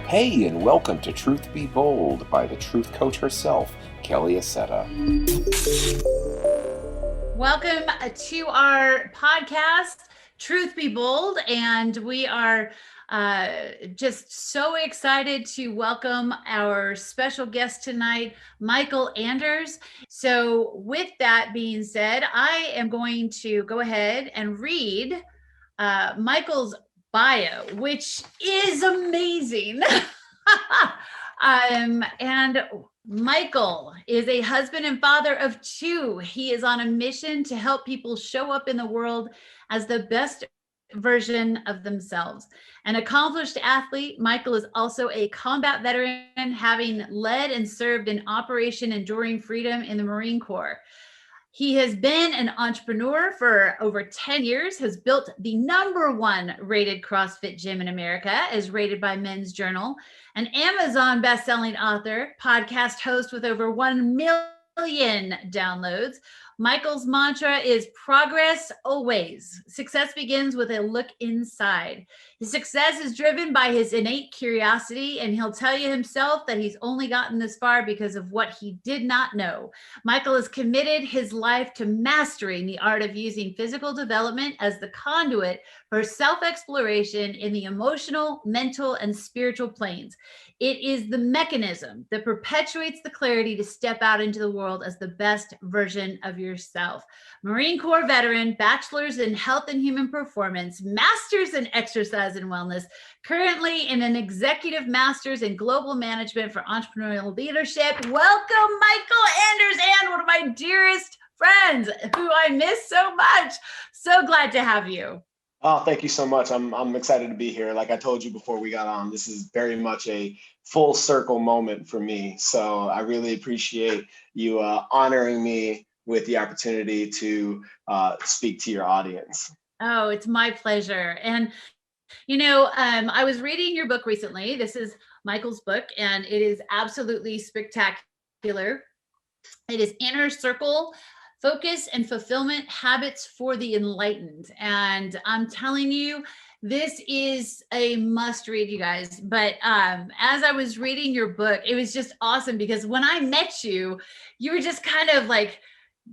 Hey, and welcome to Truth Be Bold by the truth coach herself, Kelly Accetta. Welcome to our podcast, Truth Be Bold, and we are just so excited to welcome our special guest tonight, Mycal Anders. So with that being said, I am going to go ahead and read Mycal's bio, which is amazing. And Mycal is a husband and father of two. He is on a mission to help people show up in the world as the best version of themselves. An accomplished athlete, Mycal is also a combat veteran, having led and served in Operation Enduring Freedom in the Marine Corps. He has been an entrepreneur for over 10 years, has built the #1 rated CrossFit gym in America, as rated by Men's Journal, an Amazon bestselling author, podcast host with over 1 million downloads. Mycal's mantra is progress always. Success begins with a look inside. His success is driven by his innate curiosity, and he'll tell you himself that he's only gotten this far because of what he did not know. Mycal has committed his life to mastering the art of using physical development as the conduit for self-exploration in the emotional, mental, and spiritual planes. It is the mechanism that perpetuates the clarity to step out into the world as the best version of yourself. Marine Corps veteran, bachelor's in health and human performance, master's in exercise and wellness, currently in an executive master's in global management for entrepreneurial leadership. Welcome, Mycal Anders, and one of my dearest friends who I miss so much. So glad to have you. Oh, thank you so much. I'm excited to be here. Like I told you before we got on, this is very much a full circle moment for me. So I really appreciate you honoring me with the opportunity to speak to your audience. Oh, it's my pleasure. And you know, I was reading your book recently. This is Mycal's book, and it is absolutely spectacular. It is Inner Circle: Focus and Fulfillment Habits for the Enlightened. And I'm telling you, this is a must read, you guys. But as I was reading your book, it was just awesome because when I met you, you were just kind of like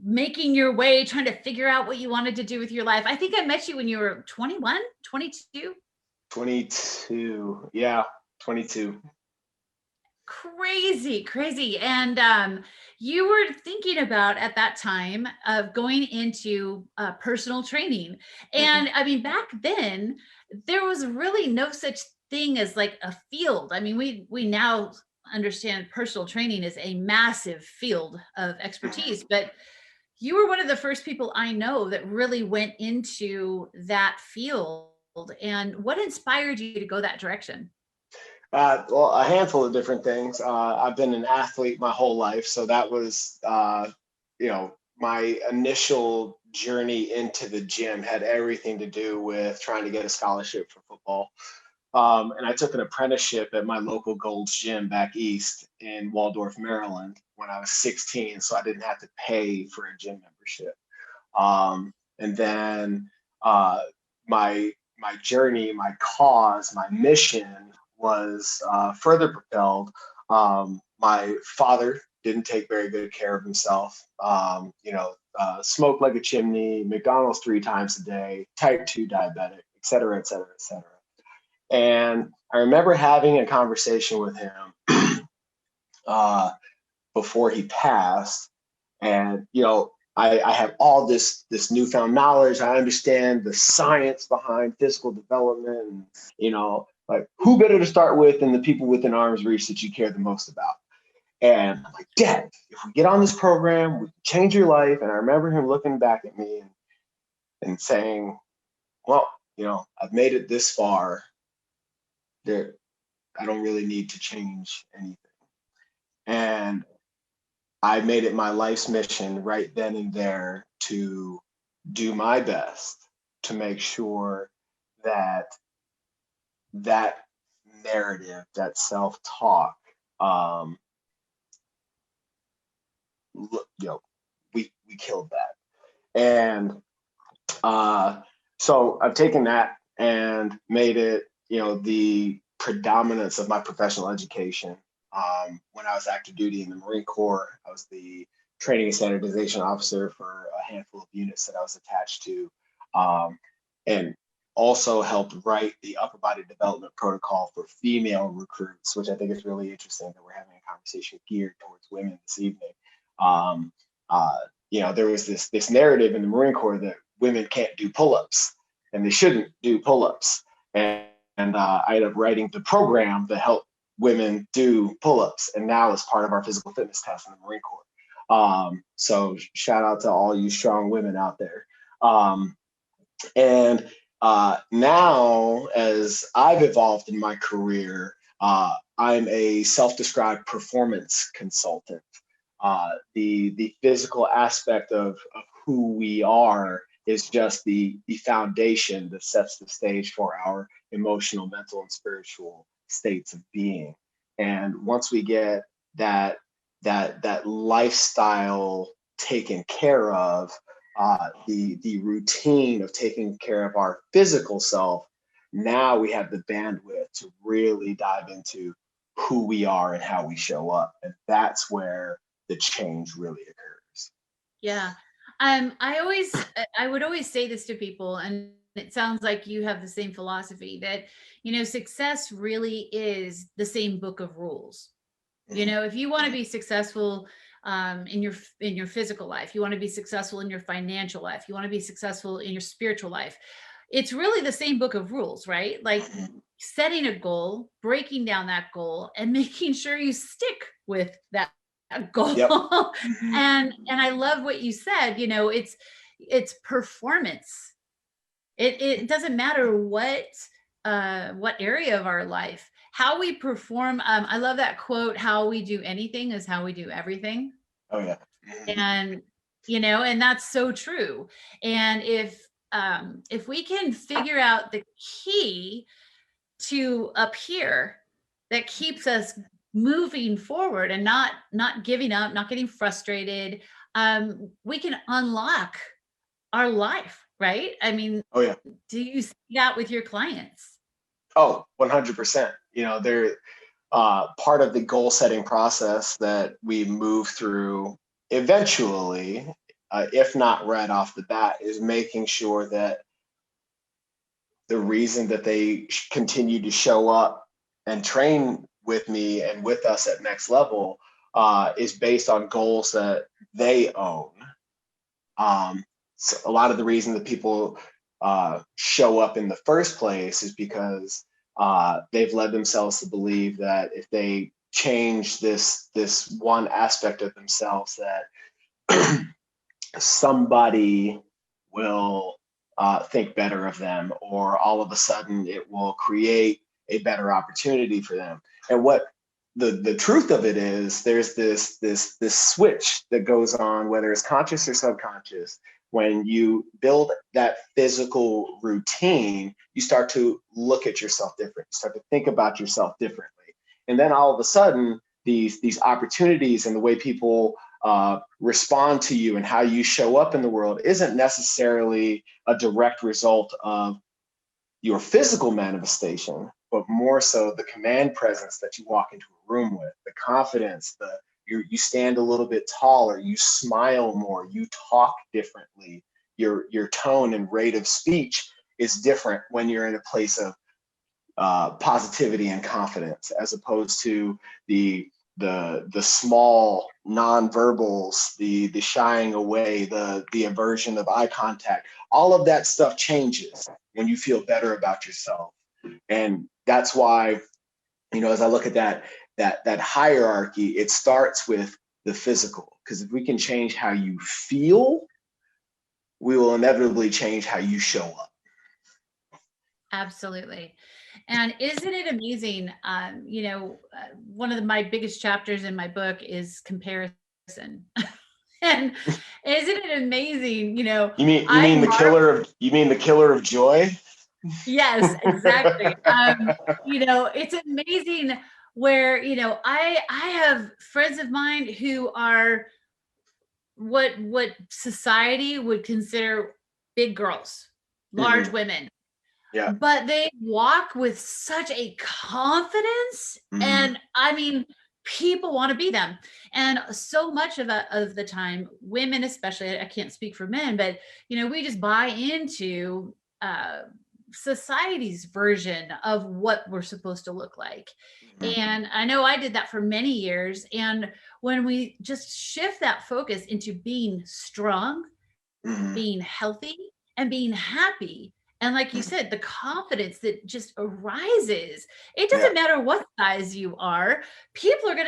making your way, trying to figure out what you wanted to do with your life. I think I met you when you were 21, 22. 22. Yeah, 22. Crazy. And you were thinking about at that time of going into personal training. And I mean, back then, there was really no such thing as like a field. I mean, we now understand personal training is a massive field of expertise, but you were one of the first people I know that really went into that field. And what inspired you to go that direction? Well, a handful of different things. I've been an athlete my whole life, so that was, my initial journey into the gym had everything to do with trying to get a scholarship for football. And I took an apprenticeship at my local Gold's Gym back east in Waldorf, Maryland, when I was 16, so I didn't have to pay for a gym membership. And then my journey, my cause, my mission was further propelled. My father didn't take very good care of himself. Smoked like a chimney, McDonald's 3 times a day, type 2 diabetic, et cetera, et cetera, et cetera. And I remember having a conversation with him before he passed. And, I have all this newfound knowledge. I understand the science behind physical development, and, like, who better to start with than the people within arm's reach that you care the most about? And I'm like, Dad, if we get on this program, we can change your life. And I remember him looking back at me and saying, well, I've made it this far. I don't really need to change anything. And I made it my life's mission right then and there to do my best to make sure that narrative, that self-talk, we killed that. And so I've taken that and made it, the predominance of my professional education. When I was active duty in the Marine Corps, I was the training and standardization officer for a handful of units that I was attached to, and also helped write the upper body development protocol for female recruits, which I think is really interesting that we're having a conversation geared towards women this evening. There was this narrative in the Marine Corps that women can't do pull-ups and they shouldn't do pull-ups. And I ended up writing the program that helped women do pull-ups, and now it's part of our physical fitness test in the Marine Corps. So shout out to all you strong women out there. Now, as I've evolved in my career, I'm a self-described performance consultant. The physical aspect of who we are is just the foundation that sets the stage for our emotional, mental, and spiritual states of being. And once we get that lifestyle taken care of, the routine of taking care of our physical self, now we have the bandwidth to really dive into who we are and how we show up. And that's where the change really occurs. Yeah. I would always say this to people, and it sounds like you have the same philosophy, that, success really is the same book of rules. If you want to be successful in your physical life, you want to be successful in your financial life, you want to be successful in your spiritual life, it's really the same book of rules, right? Like setting a goal, breaking down that goal, and making sure you stick with that goal. Yep. And I love what you said. It's performance. It doesn't matter what area of our life, how we perform. I love that quote, how we do anything is how we do everything. Oh yeah. And and that's so true. And if we can figure out the key to up here that keeps us moving forward and not giving up, not getting frustrated, we can unlock our life, right? I mean, oh yeah. Do you see that with your clients? Oh, 100%. They're part of the goal setting process that we move through eventually, if not right off the bat, is making sure that the reason that they continue to show up and train with me and with us at Next Level is based on goals that they own. So a lot of the reason that people show up in the first place is because they've led themselves to believe that if they change this one aspect of themselves, that somebody will think better of them, or all of a sudden it will create a better opportunity for them. And what the truth of it is, there's this switch that goes on, whether it's conscious or subconscious. When you build that physical routine, you start to look at yourself different. You start to think about yourself differently. And then all of a sudden, these opportunities and the way people respond to you and how you show up in the world isn't necessarily a direct result of your physical manifestation, but more so the command presence that you walk into a room with, the confidence, you stand a little bit taller, you smile more, you talk differently, your tone and rate of speech is different when you're in a place of positivity and confidence, as opposed to the small nonverbals, the shying away, the aversion of eye contact. All of that stuff changes when you feel better about yourself. And that's why, as I look at that hierarchy, it starts with the physical, because if we can change how you feel, we will inevitably change how you show up. Absolutely. And isn't it amazing? One of my biggest chapters in my book is comparison. And isn't it amazing? You mean the killer of joy? Yes, exactly. It's amazing where, I have friends of mine who are what society would consider big girls, large women. Yeah. but they walk with such a confidence. And I mean, people want to be them. And so much of the time, women especially, I can't speak for men, but we just buy into society's version of what we're supposed to look like. And I know I did that for many years. And when we just shift that focus into being strong, being healthy, and being happy, and like you said, the confidence that just arises, it doesn't matter what size you are, people are going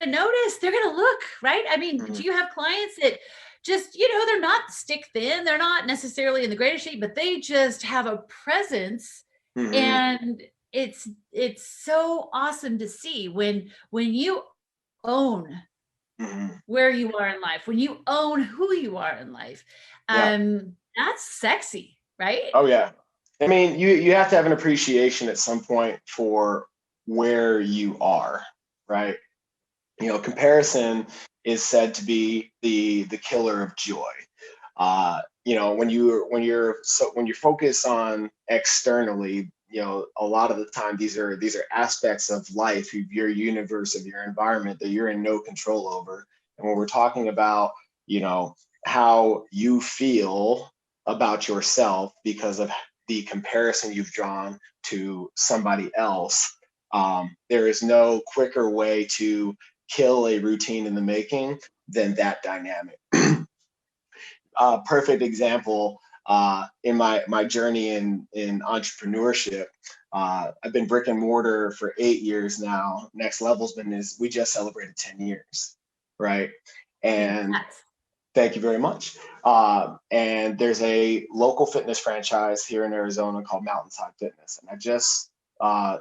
to notice, they're going to look, right? I mean, do you have clients that just, they're not stick thin, they're not necessarily in the greatest shape, but they just have a presence, and it's so awesome to see when you own where you are in life, when you own who you are in life. That's sexy, right? Oh yeah. I mean, you have to have an appreciation at some point for where you are, right? Comparison is said to be the killer of joy. When you're focused on externally, a lot of the time these are aspects of life, of your universe, of your environment that you're in no control over. And when we're talking about, how you feel about yourself because of the comparison you've drawn to somebody else, there is no quicker way to kill a routine in the making than that dynamic. Perfect example in my journey in entrepreneurship. I've been brick and mortar for 8 years now. Next level's we just celebrated 10 years, right? And thank you very much. And there's a local fitness franchise here in Arizona called Mountainside Fitness. And I just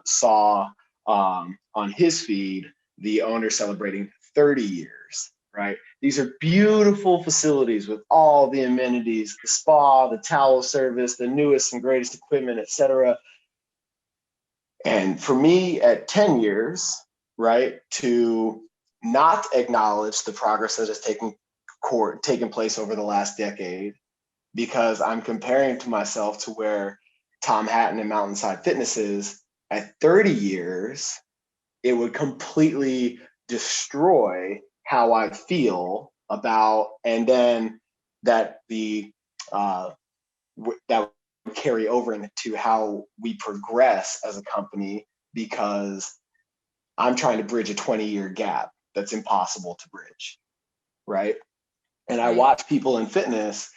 saw on his feed the owner celebrating 30 years, right? These are beautiful facilities with all the amenities, the spa, the towel service, the newest and greatest equipment, etc. And for me at 10 years, right, to not acknowledge the progress that has taken place over the last decade, because I'm comparing to myself to where Tom Hatton and Mountainside Fitness is at 30 years, it would completely destroy how I feel about, and then that that would carry over into how we progress as a company, because I'm trying to bridge a 20-year gap that's impossible to bridge, right? And I watch people in fitness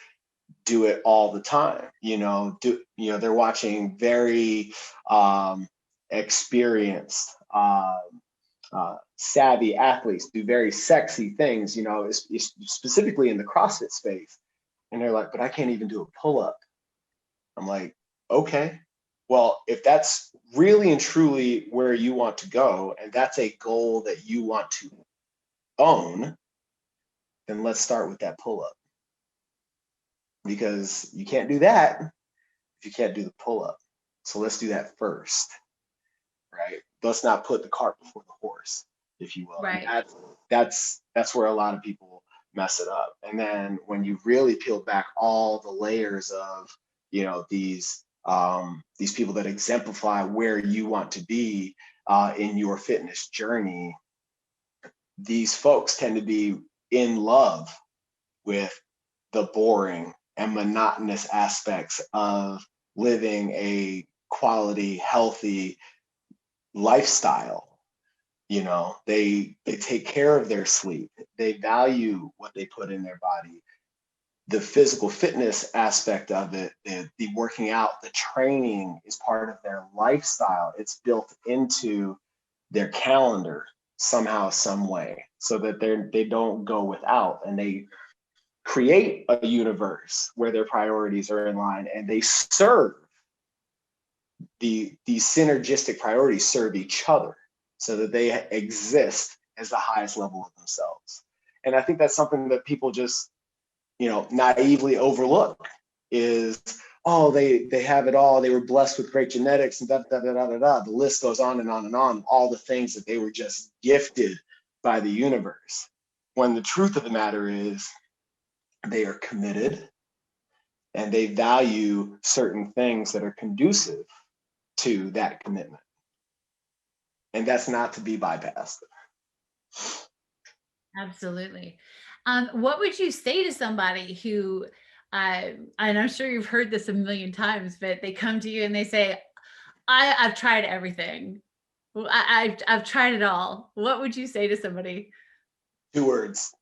do it all the time. They're watching very experienced, savvy athletes do very sexy things, specifically in the CrossFit space. And they're like, but I can't even do a pull-up. I'm like, okay, well, if that's really and truly where you want to go, and that's a goal that you want to own, then let's start with that pull-up. Because you can't do that if you can't do the pull-up. So let's do that first, right? Let's not put the cart before the horse, if you will. Right. That's where a lot of people mess it up. And then when you really peel back all the layers of, these people that exemplify where you want to be in your fitness journey, these folks tend to be in love with the boring and monotonous aspects of living a quality, healthy lifestyle. They take care of their sleep. They value what they put in their body. The physical fitness aspect of it, the working out, the training is part of their lifestyle. It's built into their calendar somehow, some way, so that they don't go without, and they create a universe where their priorities are in line, and they serve these synergistic priorities serve each other so that they exist as the highest level of themselves. And I think that's something that people just, naively overlook is, oh, they have it all. They were blessed with great genetics and The list goes on and on and on, all the things that they were just gifted by the universe. When the truth of the matter is, they are committed, and they value certain things that are conducive to that commitment. And that's not to be bypassed. Absolutely. What would you say to somebody who, and I'm sure you've heard this a million times, but they come to you and they say, I've tried everything. I've tried it all. What would you say to somebody? 2 words,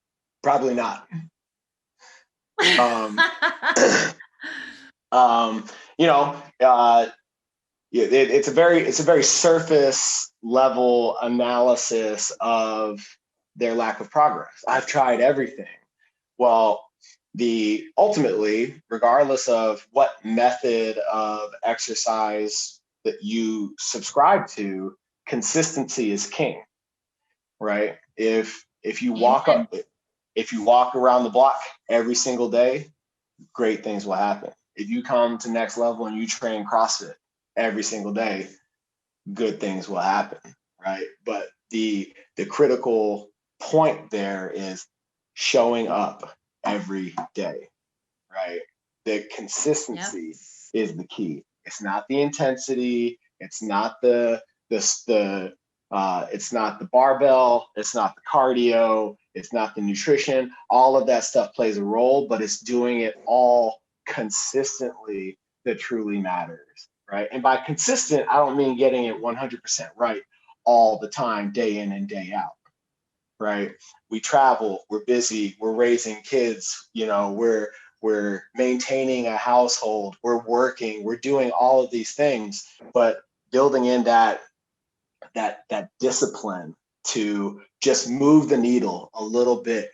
probably not. You know, it's a very surface level analysis of their lack of progress. I've tried everything. Well, ultimately, regardless of what method of exercise that you subscribe to, consistency is king, right? If you walk around the block every single day, great things will happen. If you come to next level and you train CrossFit every single day, good things will happen, right? But the critical point there is showing up every day, right? The consistency is the key. It's not the intensity. It's not it's not the barbell. It's not the cardio. It's not the nutrition. All of that stuff plays a role, but it's doing it all consistently that truly matters, right? And by consistent, I don't mean getting it 100% right all the time, day in and day out, right? We travel, we're busy, we're raising kids, you know, we're maintaining a household, we're working, we're doing all of these things, but building in that discipline to just move the needle a little bit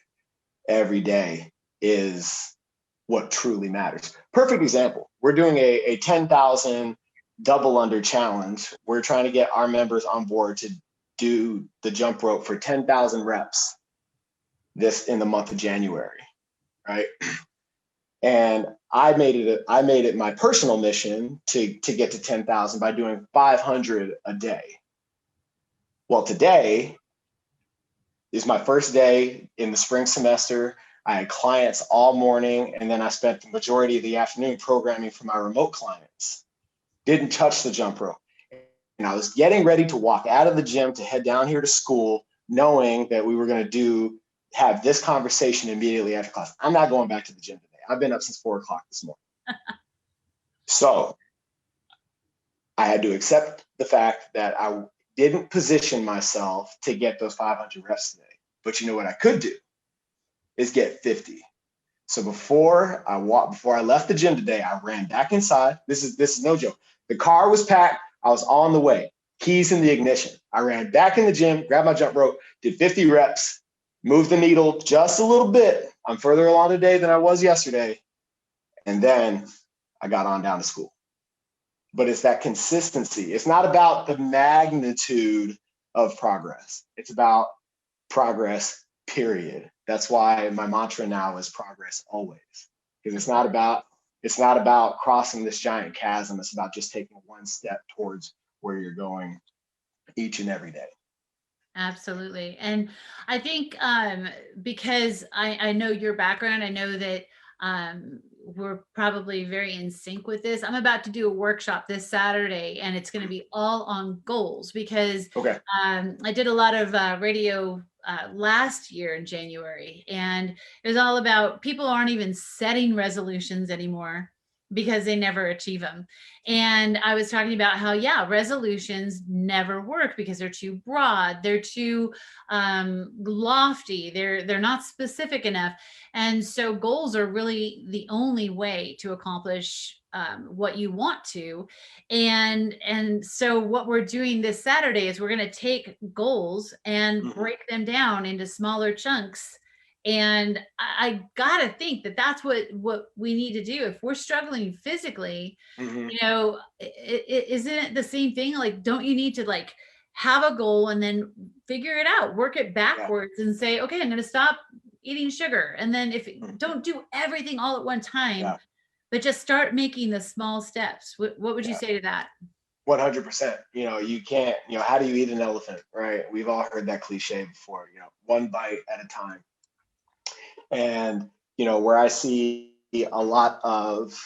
every day is what truly matters. Perfect example. We're doing a 10,000 double under challenge. We're trying to get our members on board to do the jump rope for 10,000 reps in the month of January, right? And I made it my personal mission to get to 10,000 by doing 500 a day. Well, today is my first day in the spring semester. I had clients all morning, and then I spent the majority of the afternoon programming for my remote clients. Didn't touch the jump rope. And I was getting ready to walk out of the gym to head down here to school, knowing that we were going to have this conversation immediately after class. I'm not going back to the gym today. I've been up since 4 o'clock this morning. So I had to accept the fact that I didn't position myself to get those 500 reps today. But you know what I could do is get 50. So before I left the gym today, I ran back inside. This is no joke. The car was packed. I was on the way. Keys in the ignition. I ran back in the gym, grabbed my jump rope, did 50 reps, moved the needle just a little bit. I'm further along today than I was yesterday. And then I got on down to school. But it's that consistency. It's not about the magnitude of progress. It's about progress, period. That's why my mantra now is progress always. Because it's not about crossing this giant chasm. It's about just taking one step towards where you're going each and every day. Absolutely. And I think because I know your background, I know that we're probably very in sync with this. I'm about to do a workshop this Saturday, and it's going to be all on goals because I did a lot of radio last year in January, and it was all about people aren't even setting resolutions anymore because they never achieve them. And I was talking about how, resolutions never work because they're too broad. They're too lofty. They're not specific enough. And so goals are really the only way to accomplish what you want to. And so what we're doing this Saturday is we're going to take goals and break them down into smaller chunks. And I gotta think that that's what we need to do if we're struggling physically. You know, isn't it the same thing? Like, don't you need to like have a goal and then figure it out, work it backwards, and say, okay, I'm going to stop eating sugar. And then don't do everything all at one time, but just start making the small steps. What would you say to that? 100%. You know, you can't. You know, how do you eat an elephant? Right? We've all heard that cliche before. You know, one bite at a time. And, you know, where I see a lot of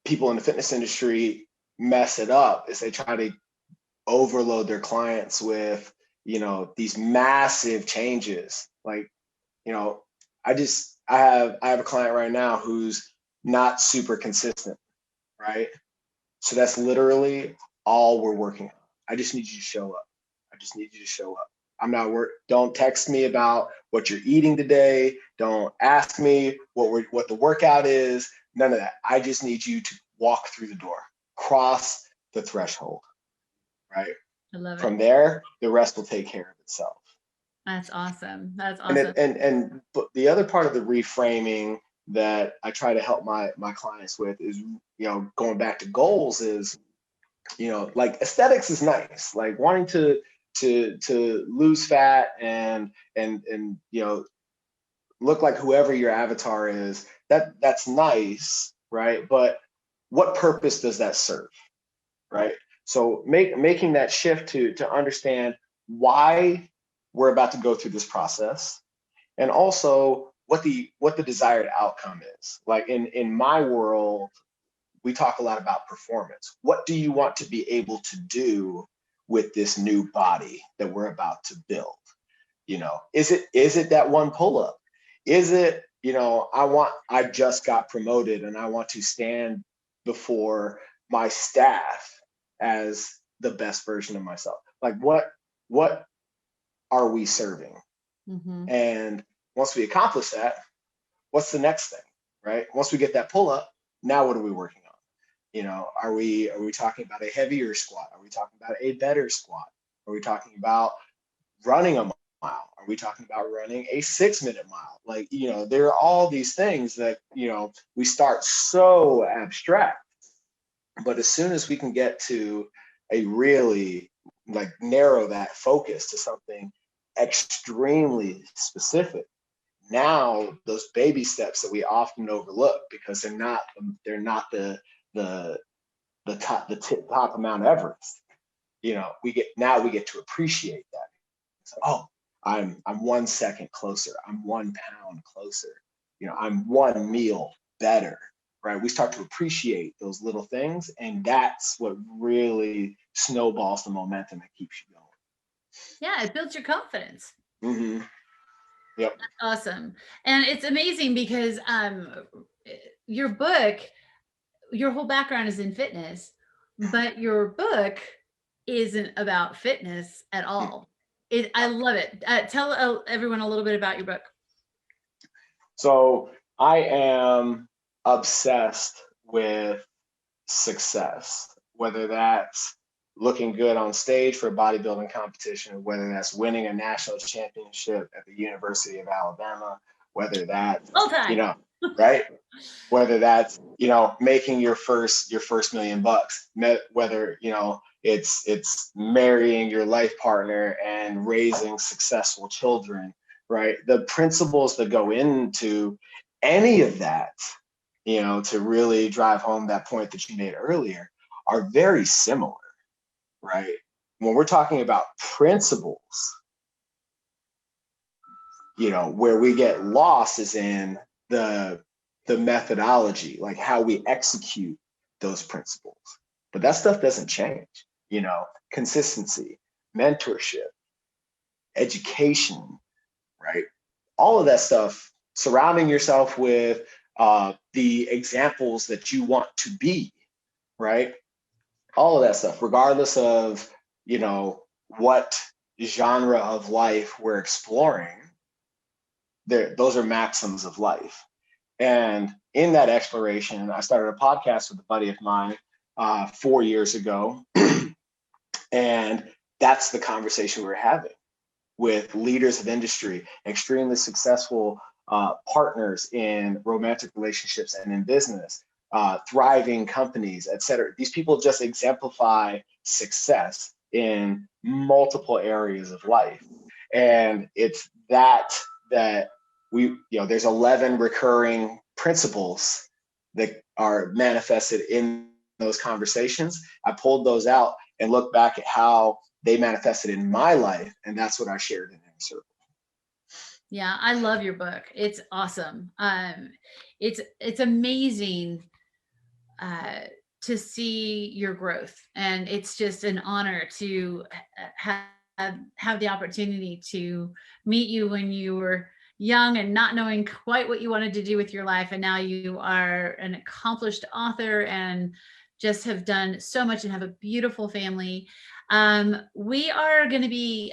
people in the fitness industry mess it up is they try to overload their clients with, these massive changes. Like, I have a client right now who's not super consistent, right? So that's literally all we're working on. I just need you to show up. I just need you to show up. Don't text me about what you're eating today. Don't ask me what the workout is. None of that. I just need you to walk through the door, cross the threshold, right? I love it. From there, the rest will take care of itself. That's awesome. That's awesome. But the other part of the reframing that I try to help my clients with is, going back to goals is, like aesthetics is nice, like wanting to lose fat and look like whoever your avatar is, that's nice, right? But what purpose does that serve, right? So making that shift to understand why we're about to go through this process, and also what the desired outcome is. Like in my world, we talk a lot about performance. What do you want to be able to do with this new body that we're about to build? Is it that one pull-up? Is it, I just got promoted and I want to stand before my staff as the best version of myself? Like what are we serving? Mm-hmm. And once we accomplish that, what's the next thing, right? Once we get that pull-up, now what are we working on? Are we talking about a heavier squat? Are we talking about a better squat? Are we talking about running a mile? Are we talking about running a 6-minute mile? Like, there are all these things that, we start so abstract, but as soon as we can get to a really narrow that focus to something extremely specific, now those baby steps that we often overlook because they're not the top of Mount Everest, we get to appreciate that. So, oh, I'm 1 second closer. I'm 1 pound closer. I'm 1 meal better, right? We start to appreciate those little things, and that's what really snowballs the momentum that keeps you going. Yeah, it builds your confidence. Mm-hmm. Yep. Awesome. And it's amazing because your book, your whole background is in fitness, but your book isn't about fitness at all. I love it. Tell everyone a little bit about your book. So I am obsessed with success, whether that's looking good on stage for a bodybuilding competition, whether that's winning a national championship at the University of Alabama, whether that's, right? Whether that's, making your first $1 million, whether, it's marrying your life partner and raising successful children, right? The principles that go into any of that, to really drive home that point that you made earlier, are very similar, right? When we're talking about principles, where we get lost is in the methodology, like how we execute those principles. But that stuff doesn't change, consistency, mentorship, education, right? All of that stuff, surrounding yourself with the examples that you want to be, right? All of that stuff, regardless of, what genre of life we're exploring, those are maxims of life. And in that exploration, I started a podcast with a buddy of mine 4 years ago. And that's the conversation we're having with leaders of industry, extremely successful partners in romantic relationships and in business, thriving companies, et cetera. These people just exemplify success in multiple areas of life. And it's that we, there's 11 recurring principles that are manifested in those conversations. I pulled those out and looked back at how they manifested in my life, and that's what I shared in Inner Circle. Yeah, I love your book. It's awesome. It's amazing uh, to see your growth, and it's just an honor to have the opportunity to meet you when you were young and not knowing quite what you wanted to do with your life, and now you are an accomplished author and just have done so much and have a beautiful family. We are going to be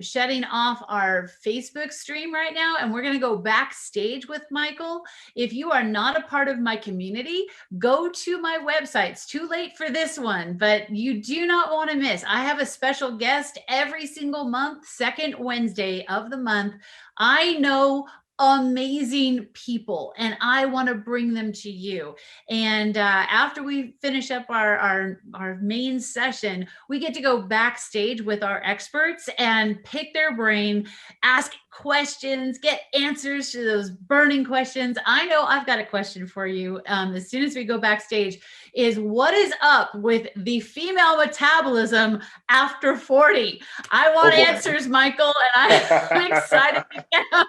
shutting off our Facebook stream right now, and we're going to go backstage with Mycal. If you are not a part of my community, go to my website. It's too late for this one, but you do not want to miss. I have a special guest every single month, second Wednesday of the month. I know amazing people, and I want to bring them to you. And after we finish up our main session, we get to go backstage with our experts and pick their brain, ask questions, get answers to those burning questions. I know I've got a question for you as soon as we go backstage, is what is up with the female metabolism after 40? I want answers, Mycal, and I'm excited to get them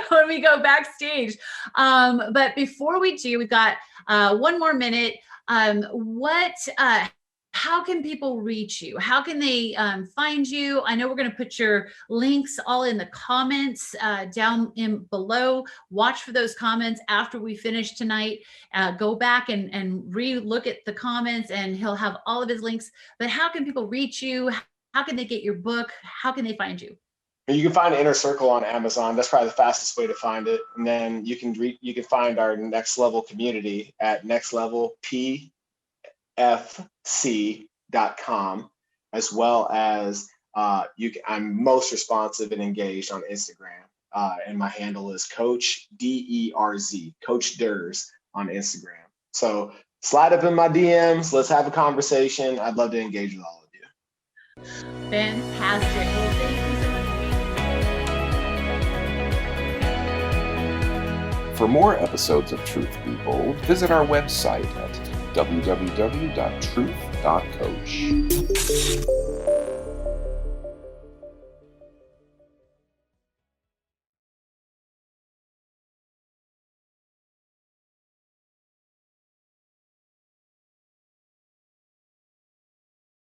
when we go backstage. But before we do, we've got 1 more minute. How can people reach you? How can they find you? I know we're going to put your links all in the comments down in below. Watch for those comments after we finish tonight. Go back and re-look at the comments, and he'll have all of his links. But how can people reach you? How can they get your book? How can they find you? You can find Inner Circle on Amazon. That's probably the fastest way to find it. And then you can find our Next Level community at nextlevelpfc.com, as well as I'm most responsive and engaged on Instagram. And my handle is Coach DERZ, Coach Ders on Instagram. So slide up in my DMs. Let's have a conversation. I'd love to engage with all of you. Fantastic. Well, thank you so much. For more episodes of Truth Be Bold, visit our website at www.truth.coach.